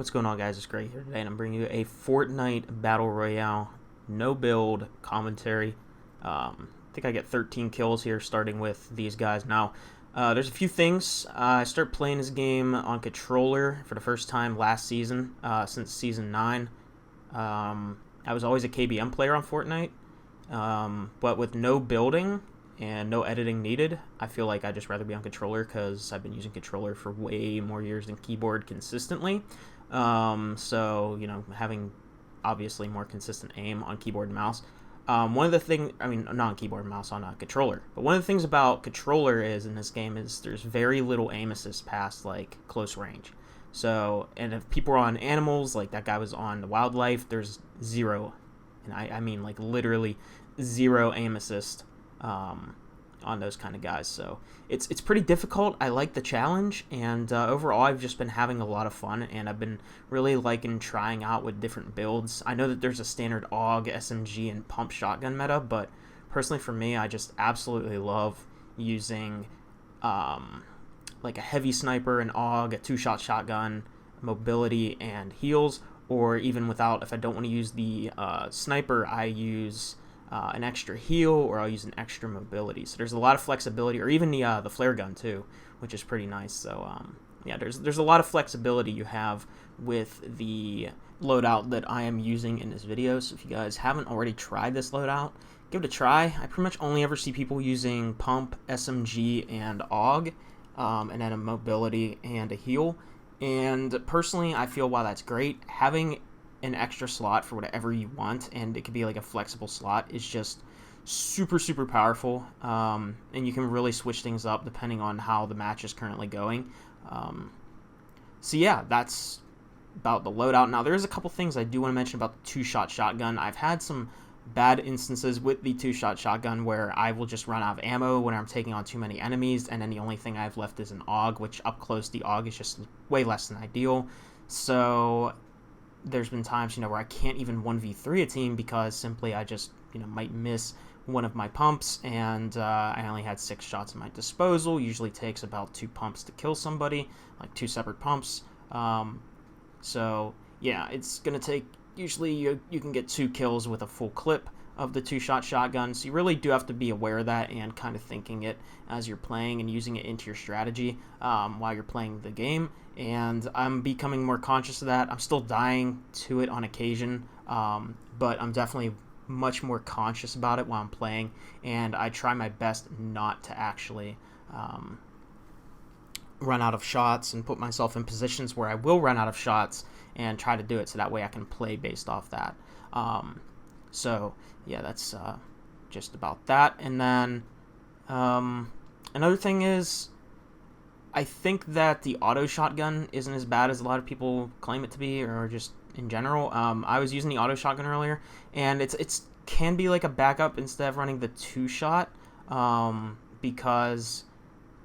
What's going on, guys? It's Gray here today, and I'm bringing you a Fortnite Battle Royale no-build commentary. I think I get 13 kills here, starting with these guys. Now, there's a few things. I started playing this game on controller for the first time last season, since Season 9. I was always a KBM player on Fortnite, but with no building and no editing needed, I feel like I'd just rather be on controller because I've been using controller for way more years than keyboard consistently. So, having obviously more consistent aim on keyboard and mouse. One of the things, not on keyboard and mouse, on a controller, but one of the things about controller is in this game is there's very little aim assist past like close range. So, and if people are on animals, like that guy was on the wildlife, there's zero, and I mean like literally zero aim assist on those kind of guys. So it's pretty difficult. I like the challenge, and overall I've just been having a lot of fun, and I've been really liking trying out with different builds. I know that there's a standard AUG, SMG, and pump shotgun meta, but personally for me, I just absolutely love using like a heavy sniper, an AUG, a two-shot shotgun, mobility, and heals, or even without, if I don't want to use the sniper, I use an extra heal, or I'll use an extra mobility. So there's a lot of flexibility, or even the flare gun too, which is pretty nice. So yeah, there's a lot of flexibility you have with the loadout that I am using in this video. So if you guys haven't already tried this loadout, give it a try. I pretty much only ever see people using pump, SMG, and AUG, and then a mobility and a heal. And personally, I feel while that's great, having an extra slot for whatever you want, and it could be like a flexible slot, is just super, super powerful. And you can really switch things up depending on how the match is currently going. So yeah, that's about the loadout. Now, there's a couple things I do want to mention about the two-shot shotgun. I've had some bad instances with the two-shot shotgun where I will just run out of ammo when I'm taking on too many enemies, and then the only thing I have left is an AUG, which up close the AUG is just way less than ideal. So there's been times, where I can't even 1v3 a team because simply I just, might miss one of my pumps, and I only had 6 shots at my disposal. Usually takes about 2 pumps to kill somebody, like 2 separate pumps. So yeah, it's gonna take, usually you can get 2 kills with a full clip of the two-shot shotgun, so you really do have to be aware of that and kind of thinking it as you're playing and using it into your strategy while you're playing the game. And I'm becoming more conscious of that. I'm still dying to it on occasion, but I'm definitely much more conscious about it while I'm playing, and I try my best not to actually run out of shots and put myself in positions where I will run out of shots, and try to do it so that way I can play based off that. So yeah, that's just about that. And then another thing is, I think that the auto shotgun isn't as bad as a lot of people claim it to be, or just in general. I was using the auto shotgun earlier, and it's can be like a backup instead of running the two-shot, because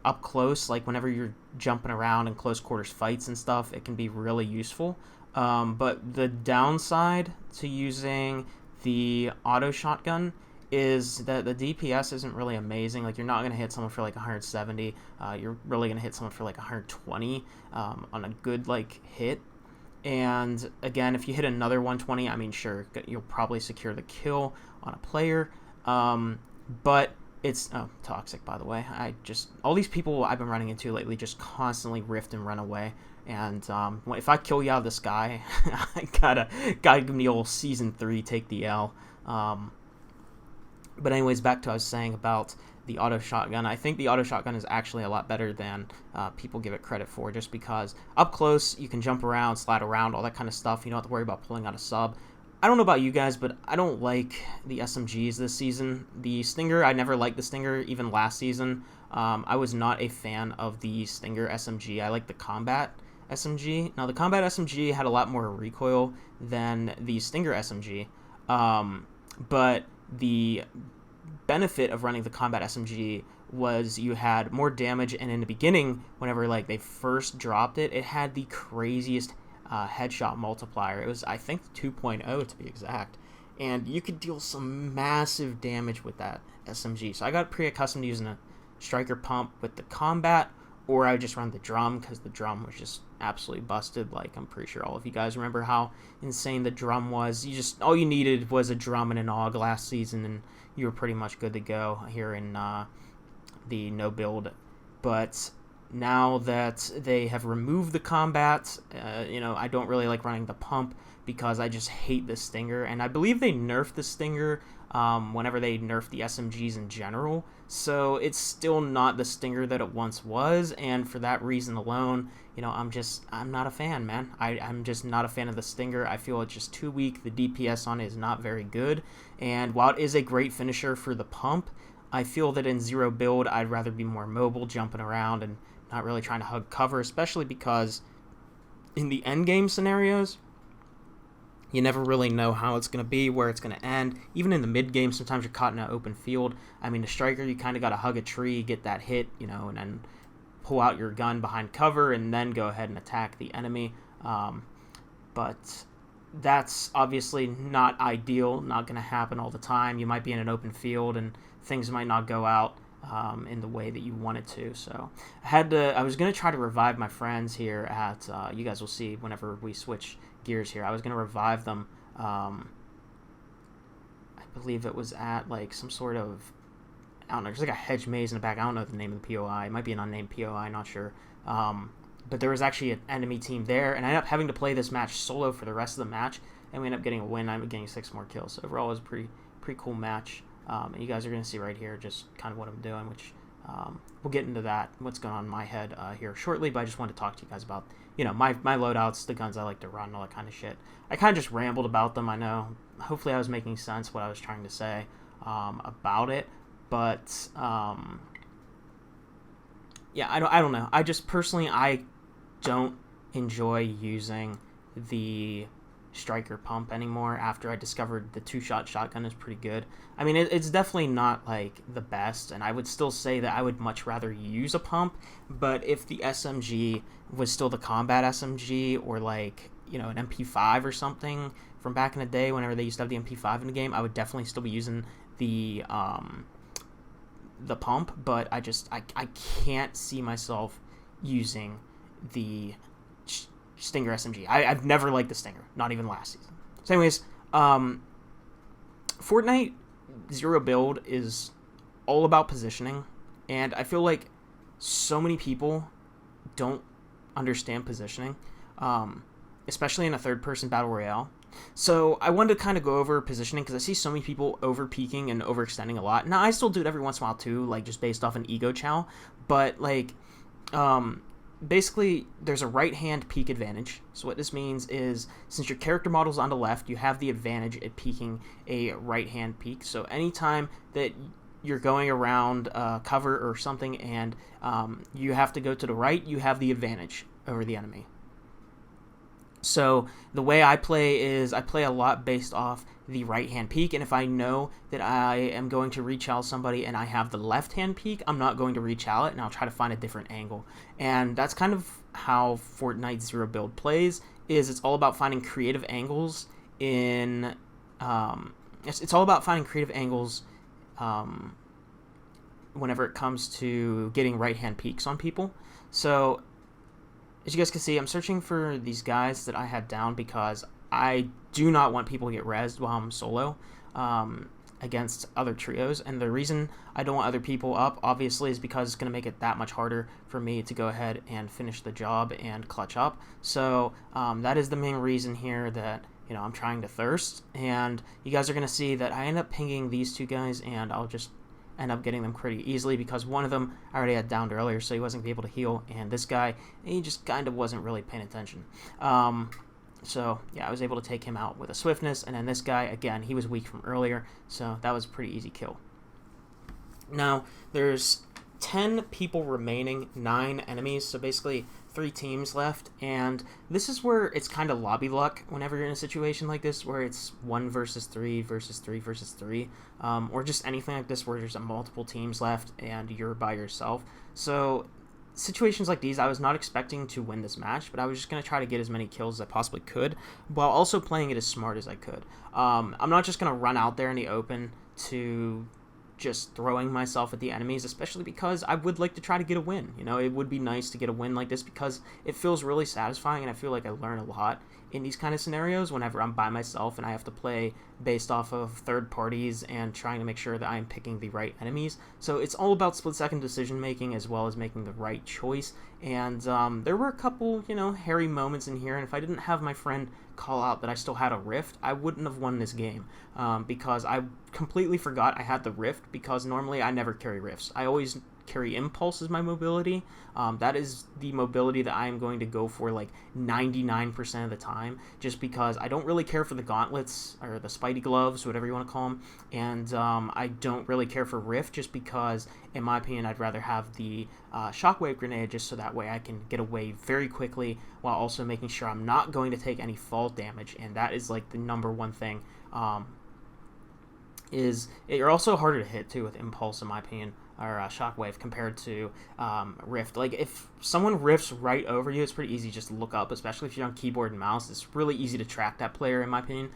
up close, like whenever you're jumping around in close quarters fights and stuff, it can be really useful. But the downside to using the auto shotgun is that the DPS isn't really amazing. Like, you're not going to hit someone for like 170. You're really going to hit someone for like 120 on a good like hit. And again, if you hit another 120, sure, you'll probably secure the kill on a player. But it's toxic, by the way. All these people I've been running into lately just constantly rift and run away. And if I kill you out of the sky, I gotta give me the old Season 3, take the L. But anyways, back to what I was saying about the auto shotgun. I think the auto shotgun is actually a lot better than people give it credit for, just because up close you can jump around, slide around, all that kind of stuff. You don't have to worry about pulling out a sub. I don't know about you guys, but I don't like the SMGs this season. The Stinger, I never liked the Stinger, even last season. I was not a fan of the Stinger SMG. I like the Combat SMG. Now, the Combat SMG had a lot more recoil than the Stinger SMG, but the benefit of running the Combat SMG was you had more damage, and in the beginning, whenever like they first dropped it, it had the craziest headshot multiplier. It was, I think, 2.0 to be exact, and you could deal some massive damage with that SMG. So I got pretty accustomed to using a striker pump with the Combat, or I would just run the drum, because the drum was just absolutely busted. Like, I'm pretty sure all of you guys remember how insane the drum was. All you needed was a drum and an AUG last season, and you were pretty much good to go here in the no build. But now that they have removed the combat, I don't really like running the pump, because I just hate the stinger, and I believe they nerfed the stinger whenever they nerfed the SMGs in general, so it's still not the stinger that it once was, and for that reason alone, I'm not a fan, man. I'm just not a fan of the stinger. I feel it's just too weak. The DPS on it is not very good, and while it is a great finisher for the pump, I feel that in zero build, I'd rather be more mobile, jumping around, and not really trying to hug cover, especially because in the endgame scenarios, you never really know how it's going to be, where it's going to end. Even in the mid-game, sometimes you're caught in an open field. I mean, the striker, you kind of got to hug a tree, get that hit, and then pull out your gun behind cover, and then go ahead and attack the enemy. But that's obviously not ideal, not going to happen all the time. You might be in an open field, and things might not go out in the way that you wanted to. So I was going to try to revive my friends here at, you guys will see whenever we switch gears here. I was going to revive them. I believe it was at like some sort of, I don't know, there's like a hedge maze in the back. I don't know the name of the POI. It might be an unnamed POI, not sure. But there was actually an enemy team there, and I ended up having to play this match solo for the rest of the match, and we ended up getting a win. I ended up getting 6 more kills. So overall, it was a pretty cool match. And you guys are going to see right here just kind of what I'm doing, which we'll get into that, what's going on in my head here shortly, but I just wanted to talk to you guys about, my loadouts, the guns I like to run, all that kind of shit. I kind of just rambled about them, I know. Hopefully I was making sense what I was trying to say about it, but yeah, I don't know. I just personally, I don't enjoy using the striker pump anymore after I discovered the 2-shot shotgun is pretty good. I mean, it's definitely not like the best, and I would still say that I would much rather use a pump, but if the SMG was still the combat SMG, or like, an MP5 or something from back in the day whenever they used to have the MP5 in the game, I would definitely still be using the pump, but I can't see myself using the Stinger SMG. I've never liked the Stinger, not even last season. So anyways, Fortnite Zero Build is all about positioning, and I feel like so many people don't understand positioning, especially in a third-person Battle Royale. So I wanted to kind of go over positioning, because I see so many people over-peaking and overextending a lot. Now, I still do it every once in a while, too, like just based off an ego chow, but like, basically, there's a right-hand peak advantage. So what this means is, since your character model's on the left, you have the advantage at peaking a right-hand peak. So anytime that you're going around cover or something, and you have to go to the right, you have the advantage over the enemy. So the way I play is I play a lot based off the right-hand peak, and if I know that I am going to reach out somebody and I have the left-hand peak, I'm not going to reach out, and I'll try to find a different angle. And that's kind of how Fortnite Zero Build plays, is it's all about finding creative angles in... it's all about finding creative angles whenever it comes to getting right-hand peaks on people. So as you guys can see, I'm searching for these guys that I had down, because I do not want people to get rezzed while I'm solo against other trios. And the reason I don't want other people up, obviously, is because it's going to make it that much harder for me to go ahead and finish the job and clutch up. So that is the main reason here that, I'm trying to thirst. And you guys are going to see that I end up pinging these two guys, and I'll just end up getting them pretty easily, because one of them I already had downed earlier, so he wasn't going to be able to heal, and this guy, he just kind of wasn't really paying attention. So yeah, I was able to take him out with a swiftness, and then this guy, again, he was weak from earlier, so that was a pretty easy kill. Now, there's 10 people remaining, 9 enemies, so basically 3 teams left, and this is where it's kind of lobby luck whenever you're in a situation like this, where it's 1 versus 3 versus 3 versus 3, or just anything like this where there's multiple teams left and you're by yourself. So situations like these, I was not expecting to win this match, but I was just going to try to get as many kills as I possibly could, while also playing it as smart as I could. I'm not just going to run out there in the open to just throwing myself at the enemies, especially because I would like to try to get a win. You know, it would be nice to get a win like this because it feels really satisfying, and I feel like I learn a lot in these kind of scenarios whenever I'm by myself and I have to play based off of third parties and trying to make sure that I'm picking the right enemies. So it's all about split-second decision making as well as making the right choice. And there were a couple, you know, hairy moments in here, and if I didn't have my friend call out that I still had a rift, I wouldn't have won this game, because I completely forgot I had the rift, because normally I never carry rifts. I always carry impulse as my mobility. That is the mobility that I am going to go for like 99% of the time, just because I don't really care for the gauntlets or the spidey gloves, whatever you want to call them, and I don't really care for rift, just because in my opinion I'd rather have the shockwave grenade, just so that way I can get away very quickly while also making sure I'm not going to take any fall damage. And that is like the number one thing. You're also harder to hit too with impulse, in my opinion, or shockwave, compared to rift. Like if someone rifts right over you, it's pretty easy just to look up, especially if you're on keyboard and mouse. It's really easy to track that player, in my opinion.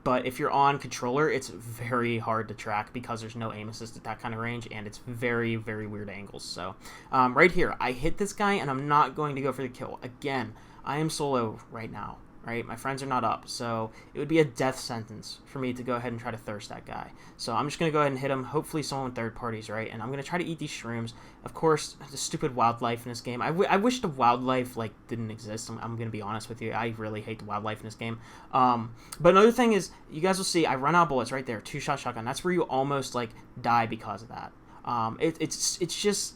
But if you're on controller, it's very hard to track because there's no aim assist at that kind of range, and it's very, very weird angles. So right here, I hit this guy, and I'm not going to go for the kill. Again, I am solo right now. Right, my friends are not up, so it would be a death sentence for me to go ahead and try to thirst that guy. So I'm just going to go ahead and hit him, hopefully someone third parties, right? And I'm going to try to eat these shrooms. Of course, the stupid wildlife in this game. I wish the wildlife, like, didn't exist. I'm going to be honest with you. I really hate the wildlife in this game. But another thing is, you guys will see, I run out of bullets right there, 2-shot shotgun. That's where you almost, like, die because of that. It's just...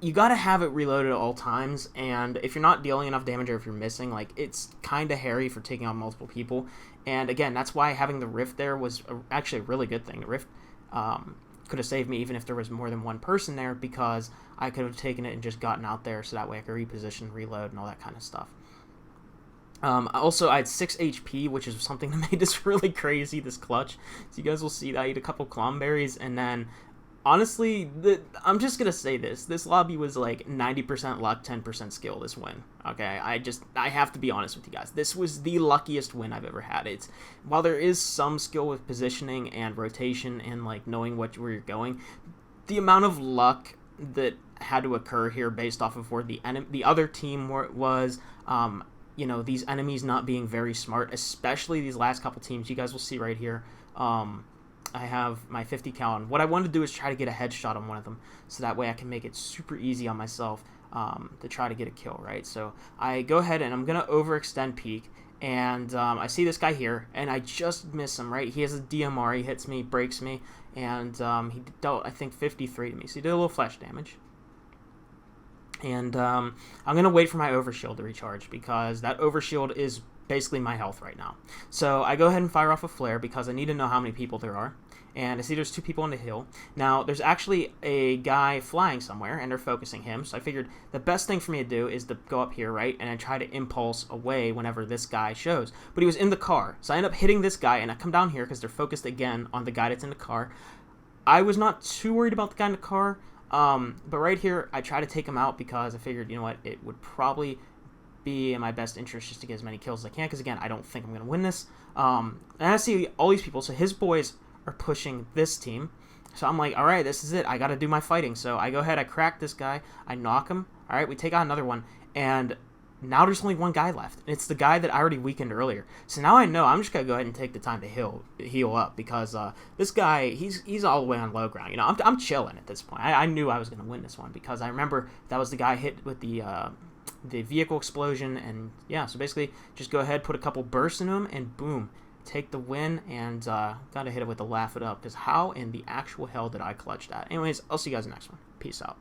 You gotta have it reloaded at all times, and if you're not dealing enough damage or if you're missing, like, it's kind of hairy for taking on multiple people. And again, that's why having the rift there was actually a really good thing. The rift could have saved me even if there was more than one person there, because I could have taken it and just gotten out there, so that way I could reposition, reload, and all that kind of stuff. Also, I had 6 HP, which is something that made this really crazy, this clutch. So you guys will see that I ate a couple clomberries, and then honestly, I'm just gonna say this lobby was like 90% luck, 10% skill, this win. Okay, I have to be honest with you guys. This was the luckiest win I've ever had. While there is some skill with positioning and rotation and like knowing where you're going, the amount of luck that had to occur here based off of where the other team was, you know, these enemies not being very smart, especially these last couple teams. You guys will see right here. I have my 50 cal, and what I want to do is try to get a headshot on one of them, so that way I can make it super easy on myself to try to get a kill, right? So I go ahead and I'm going to overextend peek, and I see this guy here, and I just miss him, right? He has a DMR, he hits me, breaks me, and he dealt, I think, 53 to me, so he did a little flash damage. And I'm going to wait for my overshield to recharge, because that overshield is basically my health right now. So I go ahead and fire off a flare, because I need to know how many people there are. And I see there's 2 people on the hill. Now, there's actually a guy flying somewhere, and they're focusing him. So I figured the best thing for me to do is to go up here, right? And I try to impulse away whenever this guy shows. But he was in the car. So I end up hitting this guy, and I come down here because they're focused again on the guy that's in the car. I was not too worried about the guy in the car. But right here, I try to take him out, because I figured, you know what, it would probably be in my best interest just to get as many kills as I can, because again, I don't think I'm going to win this. And I see all these people, so his boys are pushing this team, so I'm like, alright, this is it, I gotta do my fighting. So I go ahead, I crack this guy, I knock him, alright, we take out another one, and now there's only one guy left, and it's the guy that I already weakened earlier. So now I know I'm just gonna go ahead and take the time to heal up, because this guy, he's all the way on low ground. You know, I'm chilling at this point. I knew I was gonna win this one, because I remember that was the guy hit with the vehicle explosion, and yeah, so basically just go ahead, put a couple bursts into him, and boom, take the win. And gotta hit it with the laugh it up, because how in the actual hell did I clutch that? Anyways, I'll see you guys in the next one. Peace out.